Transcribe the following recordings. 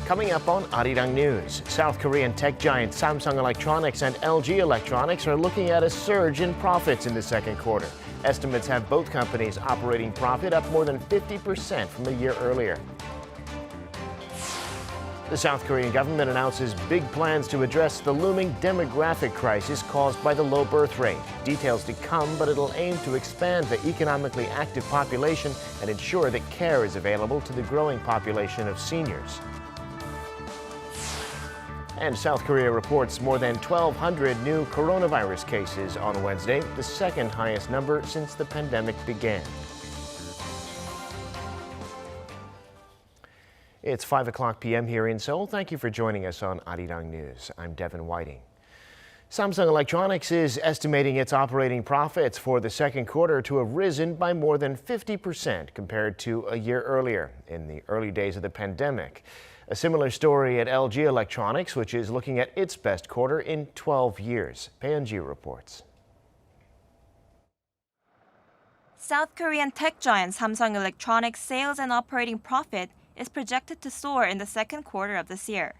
Coming up on Arirang News, South Korean tech giant Samsung Electronics and LG Electronics are looking at a surge in profits in the second quarter. Estimates have both companies' operating profit up more than 50% from a year earlier. The South Korean government announces big plans to address the looming demographic crisis caused by the low birth rate. Details to come, but it'll aim to expand the economically active population and ensure that care is available to the growing population of seniors. And South Korea reports more than 1,200 new coronavirus cases on Wednesday, the second highest number since the pandemic began. It's 5 p.m. here in Seoul. Thank you for joining us on Arirang News. I'm Devin Whiting. Samsung Electronics is estimating its operating profits for the second quarter to have risen by more than 50% compared to a year earlier, in the early days of the pandemic. A similar story at LG Electronics, which is looking at its best quarter in 12 years. Paeun-ji reports. South Korean tech giant Samsung Electronics' sales and operating profit is projected to soar in the second quarter of this year.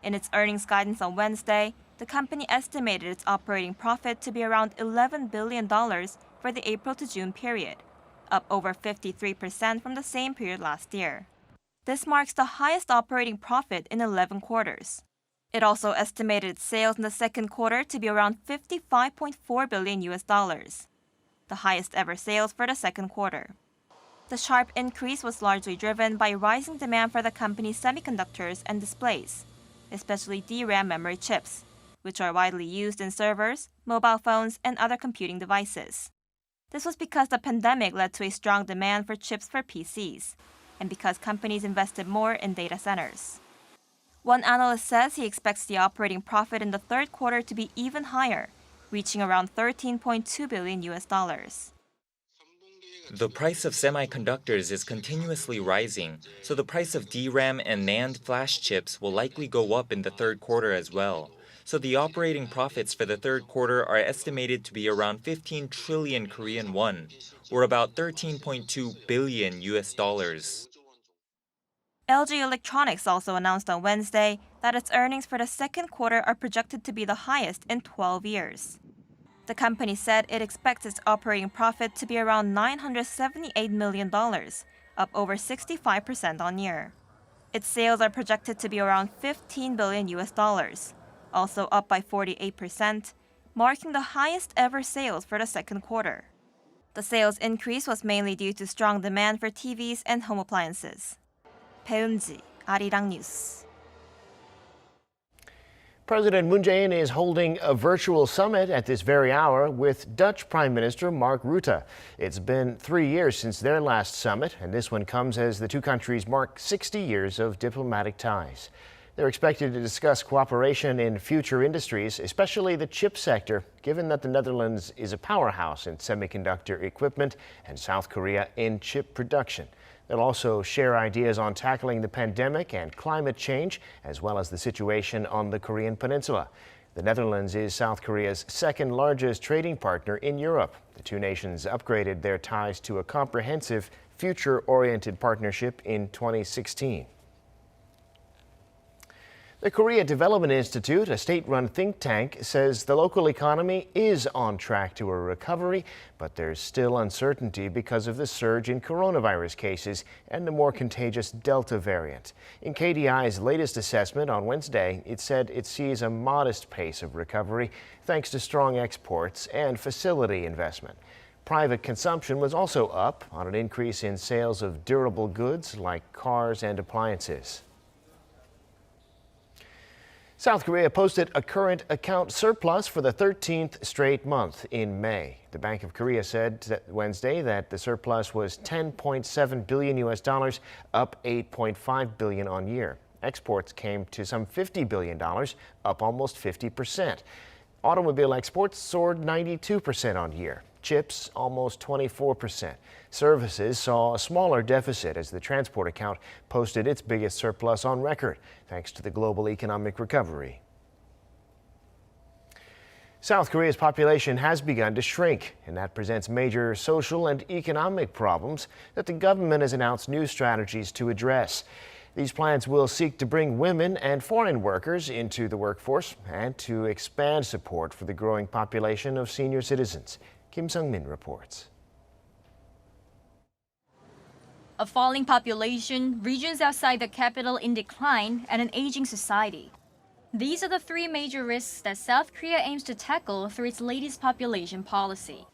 In its earnings guidance on Wednesday, the company estimated its operating profit to be around $11 billion for the April to June period, up over 53% from the same period last year. This marks the highest operating profit in 11 quarters. It also estimated its sales in the second quarter to be around $55.4 billion, the highest ever sales for the second quarter. The sharp increase was largely driven by rising demand for the company's semiconductors and displays, especially DRAM memory chips, which are widely used in servers, mobile phones, and other computing devices. This was because the pandemic led to a strong demand for chips for PCs, and because companies invested more in data centers. One analyst says he expects the operating profit in the third quarter to be even higher, reaching around $13.2 billion. The price of semiconductors is continuously rising, so the price of DRAM and NAND flash chips will likely go up in the third quarter as well. So the operating profits for the third quarter are estimated to be around 15 trillion Korean won, or about $13.2 billion. LG Electronics also announced on Wednesday that its earnings for the second quarter are projected to be the highest in 12 years. The company said it expects its operating profit to be around $978 million, up over 65% on year. Its sales are projected to be around $15 billion, also up by 48%, marking the highest ever sales for the second quarter. The sales increase was mainly due to strong demand for TVs and home appliances. Paeun-ji, Arirang News. President Moon Jae-in is holding a virtual summit at this very hour with Dutch Prime Minister Mark Rutte. It's been 3 years since their last summit, and this one comes as the two countries mark 60 years of diplomatic ties. They're expected to discuss cooperation in future industries, especially the chip sector, given that the Netherlands is a powerhouse in semiconductor equipment and South Korea in chip production. They'll also share ideas on tackling the pandemic and climate change, as well as the situation on the Korean Peninsula. The Netherlands is South Korea's second largest trading partner in Europe. The two nations upgraded their ties to a comprehensive, future-oriented partnership in 2016. The Korea Development Institute, a state-run think tank, says the local economy is on track to a recovery, but there's still uncertainty because of the surge in coronavirus cases and the more contagious Delta variant. In KDI's latest assessment on Wednesday, it said it sees a modest pace of recovery thanks to strong exports and facility investment. Private consumption was also up on an increase in sales of durable goods like cars and appliances. South Korea posted a current account surplus for the 13th straight month in May. The Bank of Korea said Wednesday that the surplus was $10.7 billion, up $8.5 billion on year. Exports came to some $50 billion, up almost 50%. Automobile exports soared 92% on year. Chips, almost 24%. Services saw a smaller deficit as the transport account posted its biggest surplus on record, thanks to the global economic recovery. South Korea's population has begun to shrink, and that presents major social and economic problems that the government has announced new strategies to address. These plans will seek to bring women and foreign workers into the workforce and to expand support for the growing population of senior citizens. Kim Sung-min reports. A falling population, regions outside the capital in decline, and an aging society. These are the three major risks that South Korea aims to tackle through its latest population policy.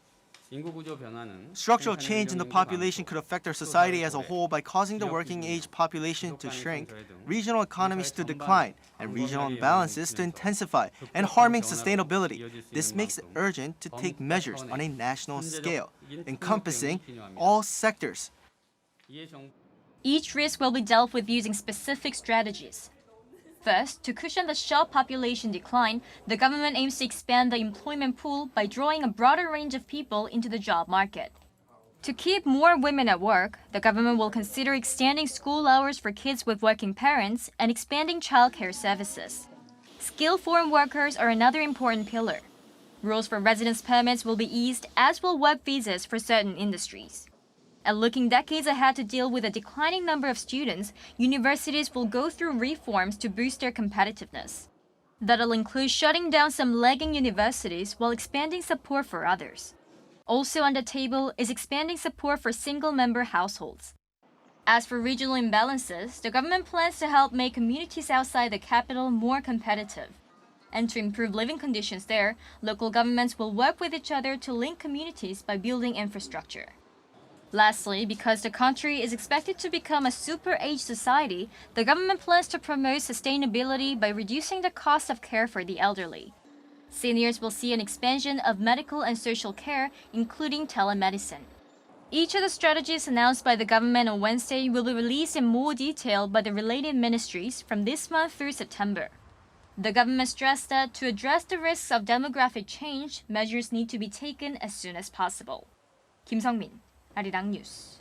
Structural change in the population could affect our society as a whole by causing the working age population to shrink, regional economies to decline, and regional imbalances to intensify, and harming sustainability. This makes it urgent to take measures on a national scale, encompassing all sectors. Each risk will be dealt with using specific strategies. First, to cushion the sharp population decline, the government aims to expand the employment pool by drawing a broader range of people into the job market. To keep more women at work, the government will consider extending school hours for kids with working parents and expanding childcare services. Skilled foreign workers are another important pillar. Rules for residence permits will be eased, as will work visas for certain industries. And looking decades ahead to deal with a declining number of students, universities will go through reforms to boost their competitiveness. That'll include shutting down some lagging universities while expanding support for others. Also on the table is expanding support for single-member households. As for regional imbalances, the government plans to help make communities outside the capital more competitive. And to improve living conditions there, local governments will work with each other to link communities by building infrastructure. Lastly, because the country is expected to become a super-aged society, the government plans to promote sustainability by reducing the cost of care for the elderly. Seniors will see an expansion of medical and social care, including telemedicine. Each of the strategies announced by the government on Wednesday will be released in more detail by the related ministries from this month through September. The government stressed that to address the risks of demographic change, measures need to be taken as soon as possible. Kim Sung-min, Arirang News.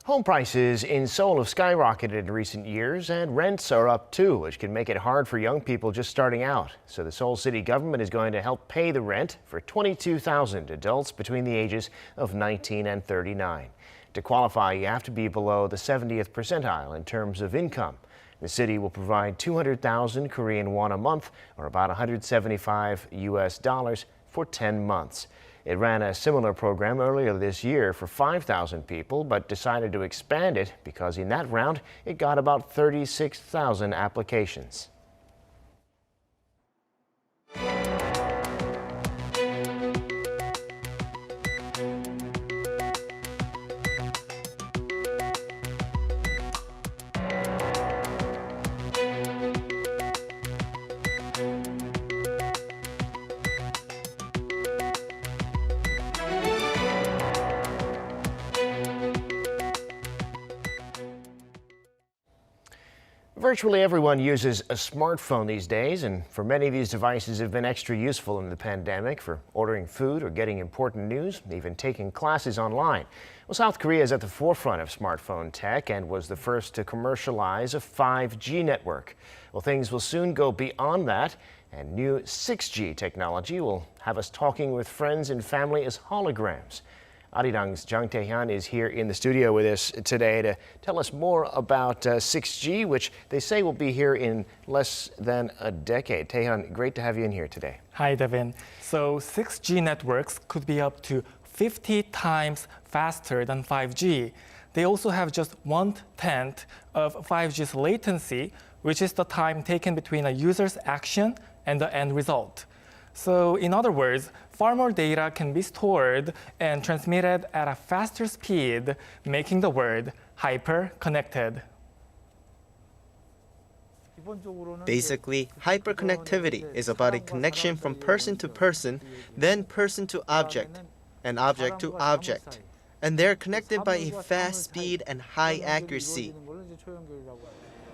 Home prices in Seoul have skyrocketed in recent years, and rents are up too, which can make it hard for young people just starting out. So the Seoul city government is going to help pay the rent for 22,000 adults between the ages of 19 and 39. To qualify, you have to be below the 70th percentile in terms of income. The city will provide 200,000 Korean won a month, or about 175 US dollars, for 10 months. It ran a similar program earlier this year for 5,000 people, but decided to expand it because in that round it got about 36,000 applications. Virtually everyone uses a smartphone these days, and for many, these devices have been extra useful in the pandemic for ordering food or getting important news, even taking classes online. Well, South Korea is at the forefront of smartphone tech and was the first to commercialize a 5G network. Well, things will soon go beyond that, and new 6G technology will have us talking with friends and family as holograms. Arirang's Jang Tae-hyun is here in the studio with us today to tell us more about 6G, which they say will be here in less than a decade. Tae-hyun, great to have you in here today. Hi, Devin. So 6G networks could be up to 50 times faster than 5G. They also have just 1/10 of 5G's latency, which is the time taken between a user's action and the end result. So in other words, far more data can be stored and transmitted at a faster speed, making the world hyper-connected. Basically, hyperconnectivity is about a connection from person to person, then person to object, and object to object. And they're connected by a fast speed and high accuracy.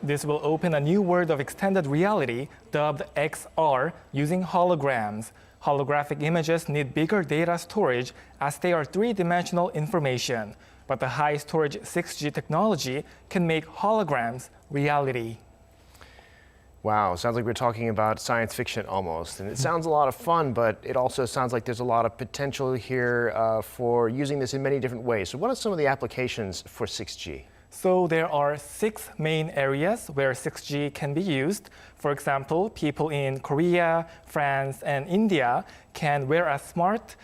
This will open a new world of extended reality, dubbed XR, using holograms. Holographic images need bigger data storage as they are three-dimensional information. But the high storage 6G technology can make holograms reality. Wow, sounds like we're talking about science fiction almost. And it sounds a lot of fun, but it also sounds like there's a lot of potential here for using this in many different ways. So what are some of the applications for 6G? So there are 6 main areas where 6G can be used. For example, people in Korea, France, and India can wear smart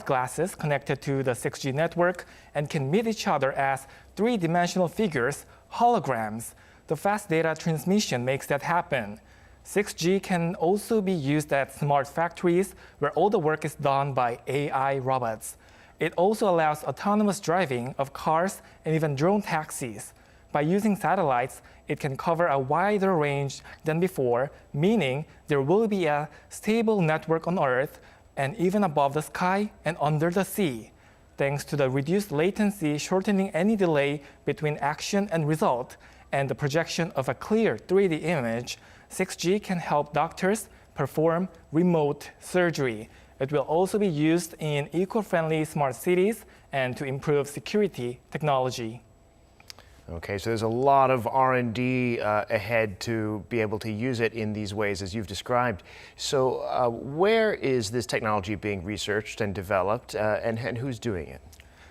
glasses connected to the 6G network and can meet each other as three-dimensional figures, holograms. The fast data transmission makes that happen. 6G can also be used at smart factories where all the work is done by AI robots. It also allows autonomous driving of cars and even drone taxis. By using satellites, it can cover a wider range than before, meaning there will be a stable network on Earth and even above the sky and under the sea. Thanks to the reduced latency shortening any delay between action and result, and the projection of a clear 3D image, 6G can help doctors perform remote surgery. It will also be used in eco-friendly smart cities and to improve security technology. Okay, so there's a lot of R&D ahead to be able to use it in these ways as you've described. So where is this technology being researched and developed and who's doing it?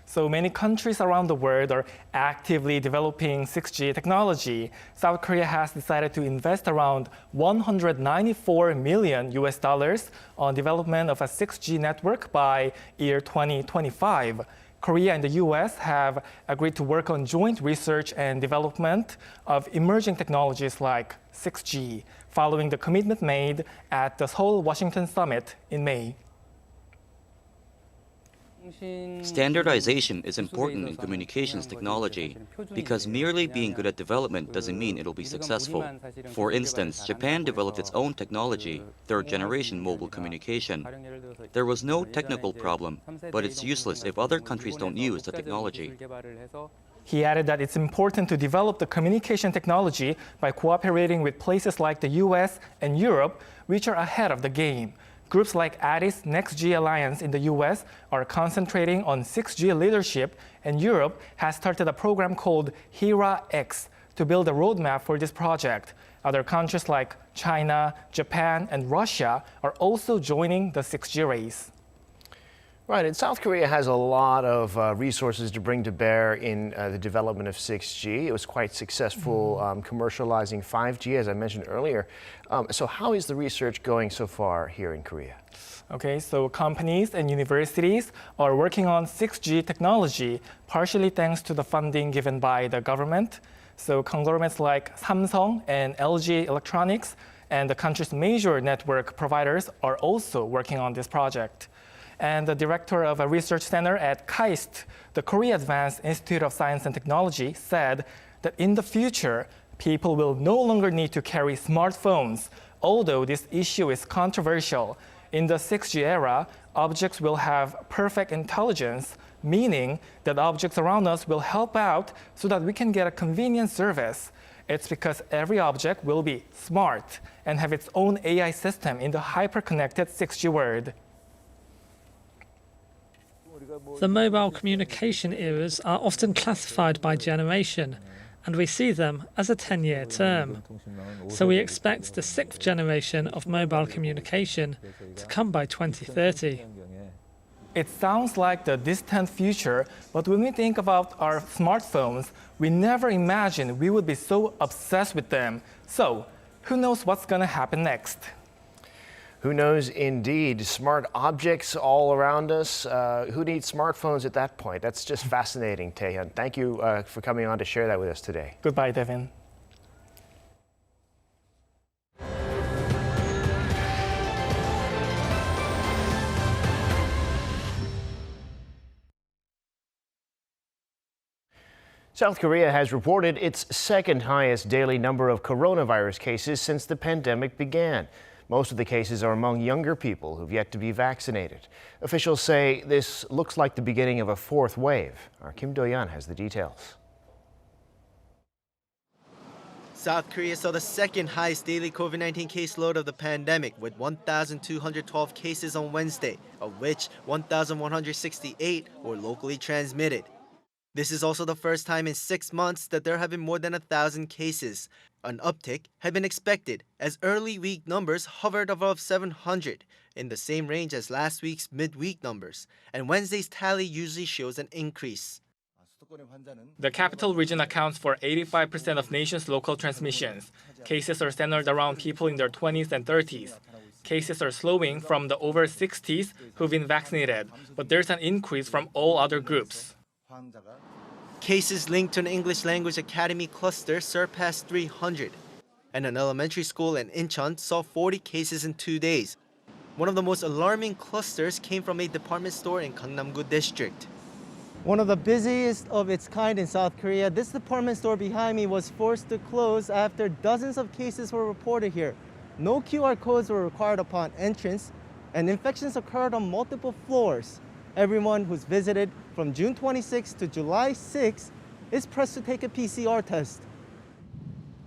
So many countries around the world are actively developing 6G technology. South Korea has decided to invest around $194 million on development of a 6G network by year 2025. Korea and the US have agreed to work on joint research and development of emerging technologies like 6G, following the commitment made at the Seoul, Washington summit in May. Standardization is important in communications technology because merely being good at development doesn't mean it'll be successful. For instance, Japan developed its own technology, third-generation mobile communication. There was no technical problem, but it's useless if other countries don't use the technology. He added that it's important to develop the communication technology by cooperating with places like the US and Europe, which are ahead of the game. Groups like Addis Next G Alliance in the US are concentrating on 6G leadership, and Europe has started a program called HERA-X to build a roadmap for this project. Other countries like China, Japan, and Russia are also joining the 6G race. Right, and South Korea has a lot of resources to bring to bear in the development of 6G. It was quite successful commercializing 5G, as I mentioned earlier. So how is the research going so far here in Korea? Okay, so companies and universities are working on 6G technology, partially thanks to the funding given by the government. So conglomerates like Samsung and LG Electronics and the country's major network providers are also working on this project. And the director of a research center at KAIST, the Korea Advanced Institute of Science and Technology, said that in the future, people will no longer need to carry smartphones. Although this issue is controversial, in the 6G era, objects will have perfect intelligence, meaning that objects around us will help out so that we can get a convenient service. It's because every object will be smart and have its own AI system in the hyper-connected 6G world. The mobile communication eras are often classified by generation, and we see them as a 10-year term. So we expect the 6th generation of mobile communication to come by 2030. It sounds like the distant future, but when we think about our smartphones, we never imagined we would be so obsessed with them. So, who knows what's going to happen next? Who knows indeed. Smart objects all around us. Who needs smartphones at that point? That's just fascinating, Taehyun. Thank you for coming on to share that with us today. Goodbye, Devin. South Korea has reported its second highest daily number of coronavirus cases since the pandemic began. Most of the cases are among younger people who've yet to be vaccinated. Officials say this looks like the beginning of a fourth wave. Our Kim Do-yeon has the details. South Korea saw the second highest daily COVID-19 caseload of the pandemic with 1,212 cases on Wednesday, of which 1,168 were locally transmitted. This is also the first time in 6 months that there have been more than 1,000 cases. An uptick had been expected as early week numbers hovered above 700, in the same range as last week's midweek numbers, and Wednesday's tally usually shows an increase. The capital region accounts for 85% of nation's local transmissions. Cases are centered around people in their 20s and 30s. Cases are slowing from the over 60s who've been vaccinated, but there's an increase from all other groups. Cases linked to an English language academy cluster surpassed 300. And an elementary school in Incheon saw 40 cases in 2 days. One of the most alarming clusters came from a department store in Gangnam-gu district. One of the busiest of its kind in South Korea, this department store behind me was forced to close after dozens of cases were reported here. No QR codes were required upon entrance, and infections occurred on multiple floors. Everyone who's visited from June 26 to July 6 is pressed to take a PCR test.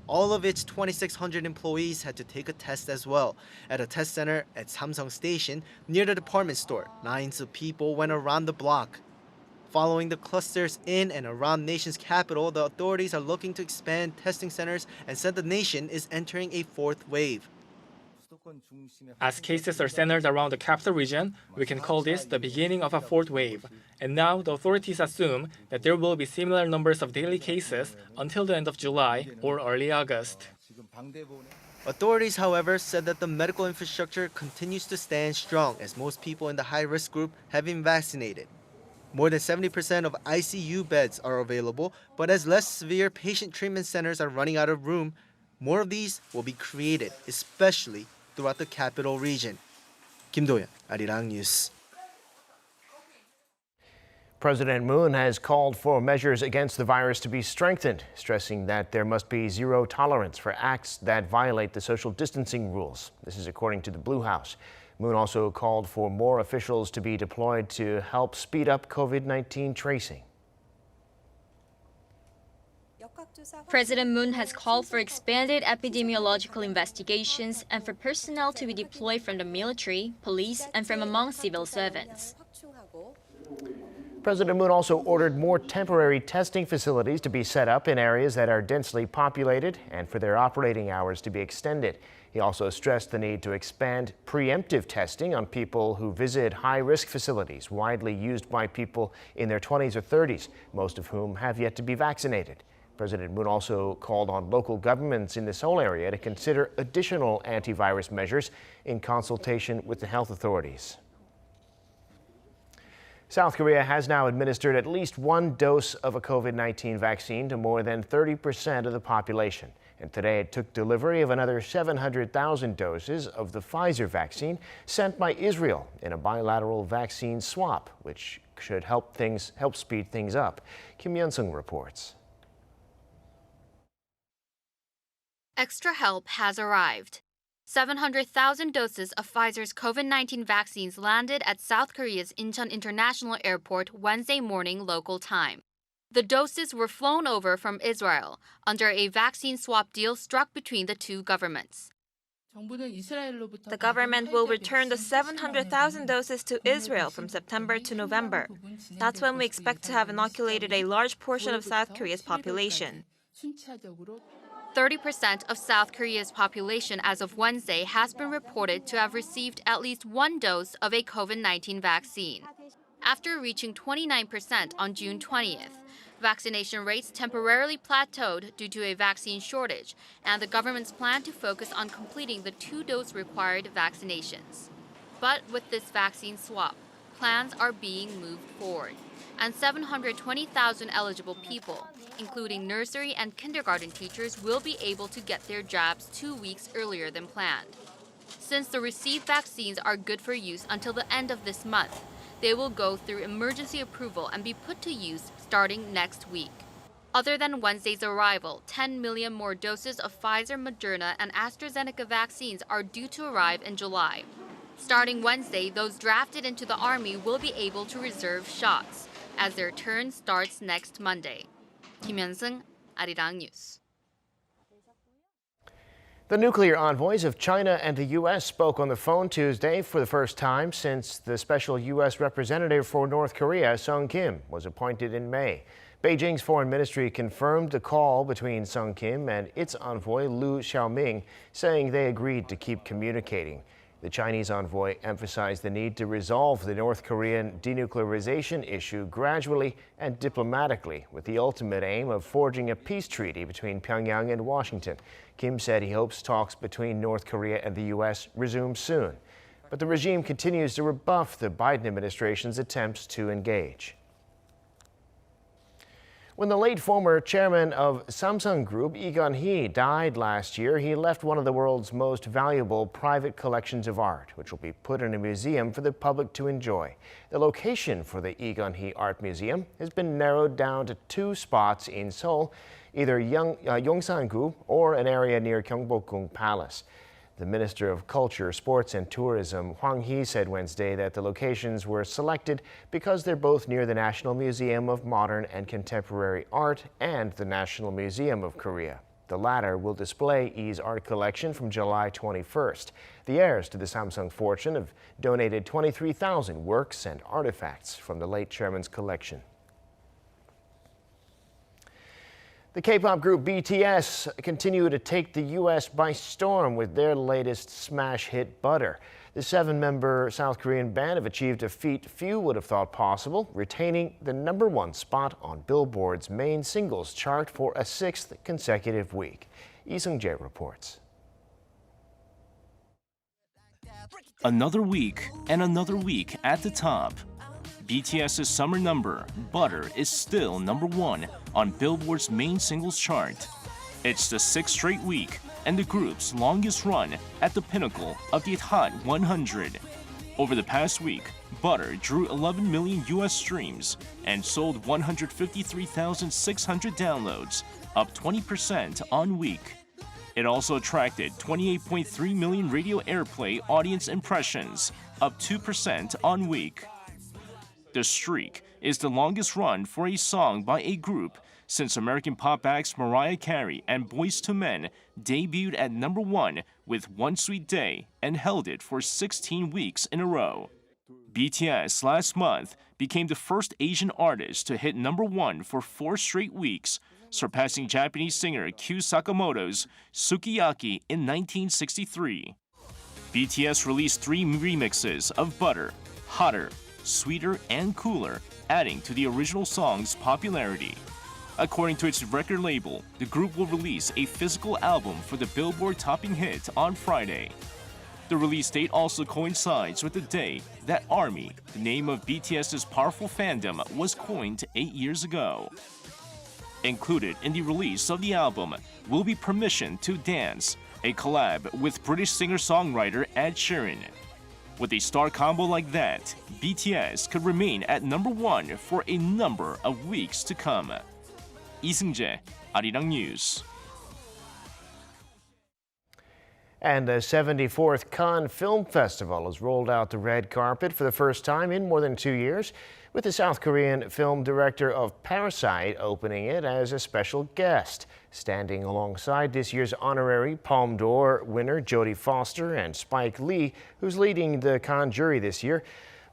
All of its 2,600 employees had to take a test as well. At a test center at Samsung Station, near the department store, lines of people went around the block. Following the clusters in and around the nation's capital, the authorities are looking to expand testing centers and said the nation is entering a fourth wave. As cases are centered around the capital region, we can call this the beginning of a fourth wave. And now the authorities assume that there will be similar numbers of daily cases until the end of July or early August. Authorities, however, said that the medical infrastructure continues to stand strong as most people in the high-risk group have been vaccinated. More than 70% of ICU beds are available, but as less severe patient treatment centers are running out of room, more of these will be created, especially throughout the capital region. Kim Do-yeon, Arirang News. President Moon has called for measures against the virus to be strengthened, stressing that there must be zero tolerance for acts that violate the social distancing rules. This is according to the Blue House. Moon also called for more officials to be deployed to help speed up COVID-19 tracing. President Moon has called for expanded epidemiological investigations and for personnel to be deployed from the military, police, and from among civil servants. President Moon also ordered more temporary testing facilities to be set up in areas that are densely populated and for their operating hours to be extended. He also stressed the need to expand preemptive testing on people who visit high-risk facilities widely used by people in their 20s or 30s, most of whom have yet to be vaccinated. President Moon also called on local governments in the Seoul area to consider additional antivirus measures in consultation with the health authorities. South Korea has now administered at least one dose of a COVID-19 vaccine to more than 30% of the population. And today it took delivery of another 700,000 doses of the Pfizer vaccine sent by Israel in a bilateral vaccine swap, which should help speed things up. Kim Yeon-sung reports. Extra help has arrived. 700,000 doses of Pfizer's COVID-19 vaccines landed at South Korea's Incheon International Airport Wednesday morning local time. The doses were flown over from Israel under a vaccine swap deal struck between the two governments. The government will return the 700,000 doses to Israel from September to November. That's when we expect to have inoculated a large portion of South Korea's population. 30% of South Korea's population as of Wednesday has been reported to have received at least one dose of a COVID-19 vaccine. After reaching 29% on June 20th, vaccination rates temporarily plateaued due to a vaccine shortage and the government's plan to focus on completing the two-dose required vaccinations. But with this vaccine swap, plans are being moved forward, and 720,000 eligible people, including nursery and kindergarten teachers, will be able to get their jabs 2 weeks earlier than planned. Since the received vaccines are good for use until the end of this month, they will go through emergency approval and be put to use starting next week. Other than Wednesday's arrival, 10 million more doses of Pfizer, Moderna, and AstraZeneca vaccines are due to arrive in July. Starting Wednesday, those drafted into the Army will be able to reserve shots, as their turn starts next Monday. Kim Yeon-sung, Arirang News. The nuclear envoys of China and the U.S. spoke on the phone Tuesday for the first time since the special U.S. representative for North Korea, Sung Kim, was appointed in May. Beijing's foreign ministry confirmed the call between Sung Kim and its envoy, Liu Xiaoming, saying they agreed to keep communicating. The Chinese envoy emphasized the need to resolve the North Korean denuclearization issue gradually and diplomatically, with the ultimate aim of forging a peace treaty between Pyongyang and Washington. Kim said he hopes talks between North Korea and the U.S. resume soon. But the regime continues to rebuff the Biden administration's attempts to engage. When the late former chairman of Samsung Group, Lee Gun-hee, died last year, he left one of the world's most valuable private collections of art, which will be put in a museum for the public to enjoy. The location for the Lee Gun-hee Art Museum has been narrowed down to 2 spots in Seoul, either Yongsan-gu or an area near Gyeongbokgung Palace. The Minister of Culture, Sports and Tourism, Hwang Hee, said Wednesday that the locations were selected because they're both near the National Museum of Modern and Contemporary Art and the National Museum of Korea. The latter will display Lee's art collection from July 21st. The heirs to the Samsung fortune have donated 23,000 works and artifacts from the late chairman's collection. The K-pop group BTS continue to take the U.S. by storm with their latest smash hit, Butter. The 7-member South Korean band have achieved a feat few would have thought possible, retaining the #1 spot on Billboard's main singles chart for a 6th consecutive week. Lee Seung-jae reports. Another week and another week at the top. BTS's summer number, Butter, is still #1 on Billboard's main singles chart. It's the 6th straight week and the group's longest run at the pinnacle of the Hot 100. Over the past week, Butter drew 11 million US streams and sold 153,600 downloads, up 20% on week. It also attracted 28.3 million radio airplay audience impressions, up 2% on week. The streak is the longest run for a song by a group since American pop acts Mariah Carey and Boyz II Men debuted at #1 with One Sweet Day and held it for 16 weeks in a row. BTS last month became the first Asian artist to hit #1 for 4 straight weeks, surpassing Japanese singer Kyu Sakamoto's Sukiyaki in 1963. BTS released 3 remixes of Butter, Hotter, Sweeter, and Cooler, adding to the original song's popularity. According to its record label, the group will release a physical album for the Billboard-topping hit on Friday. The release date also coincides with the day that ARMY, the name of BTS's powerful fandom, was coined 8 years ago. Included in the release of the album will be Permission to Dance, a collab with British singer-songwriter Ed Sheeran. With a star combo like that, BTS could remain at #1 for a number of weeks to come. Lee Seung-jae, Arirang News. And the 74th Cannes Film Festival has rolled out the red carpet for the first time in more than 2 years, with the South Korean film director of Parasite opening it as a special guest. Standing alongside this year's honorary Palme d'Or winner Jodie Foster and Spike Lee, who's leading the Cannes jury this year,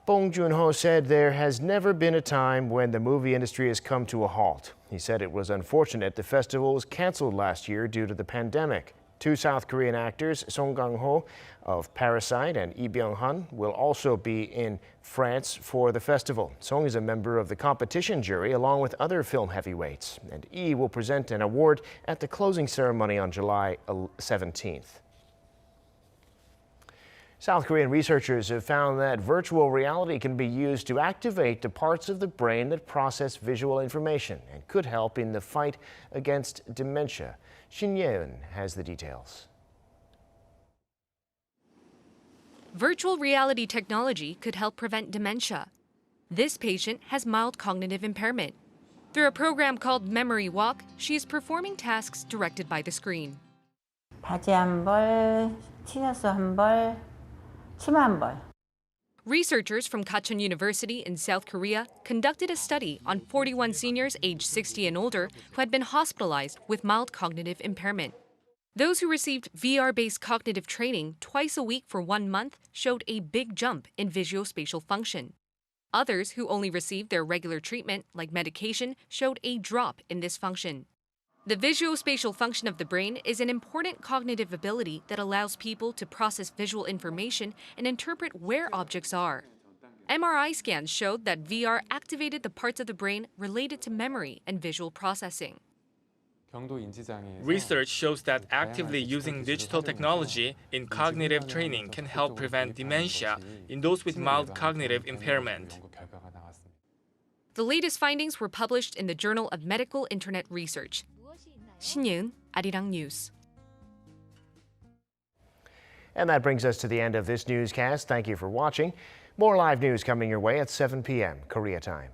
Bong Joon-ho said there has never been a time when the movie industry has come to a halt. He said it was unfortunate the festival was canceled last year due to the pandemic. 2 South Korean actors, Song Kang-ho of Parasite and Lee Byung-hun, will also be in France for the festival. Song is a member of the competition jury along with other film heavyweights, and Lee will present an award at the closing ceremony on July 17th. South Korean researchers have found that virtual reality can be used to activate the parts of the brain that process visual information and could help in the fight against dementia. Shin Ye-eun has the details. Virtual reality technology could help prevent dementia. This patient has mild cognitive impairment. Through a program called Memory Walk, she is performing tasks directed by the screen. 바지 한 벌, 티셔츠 한 벌, 치마 한 벌. Researchers from Gachon University in South Korea conducted a study on 41 seniors aged 60 and older who had been hospitalized with mild cognitive impairment. Those who received VR-based cognitive training twice a week for 1 month showed a big jump in visuospatial function. Others who only received their regular treatment, like medication, showed a drop in this function. The visuospatial function of the brain is an important cognitive ability that allows people to process visual information and interpret where objects are. MRI scans showed that VR activated the parts of the brain related to memory and visual processing. Research shows that actively using digital technology in cognitive training can help prevent dementia in those with mild cognitive impairment. The latest findings were published in the Journal of Medical Internet Research. 신예은, Arirang News. And that brings us to the end of this newscast. Thank you for watching. More live news coming your way at 7 p.m. Korea time.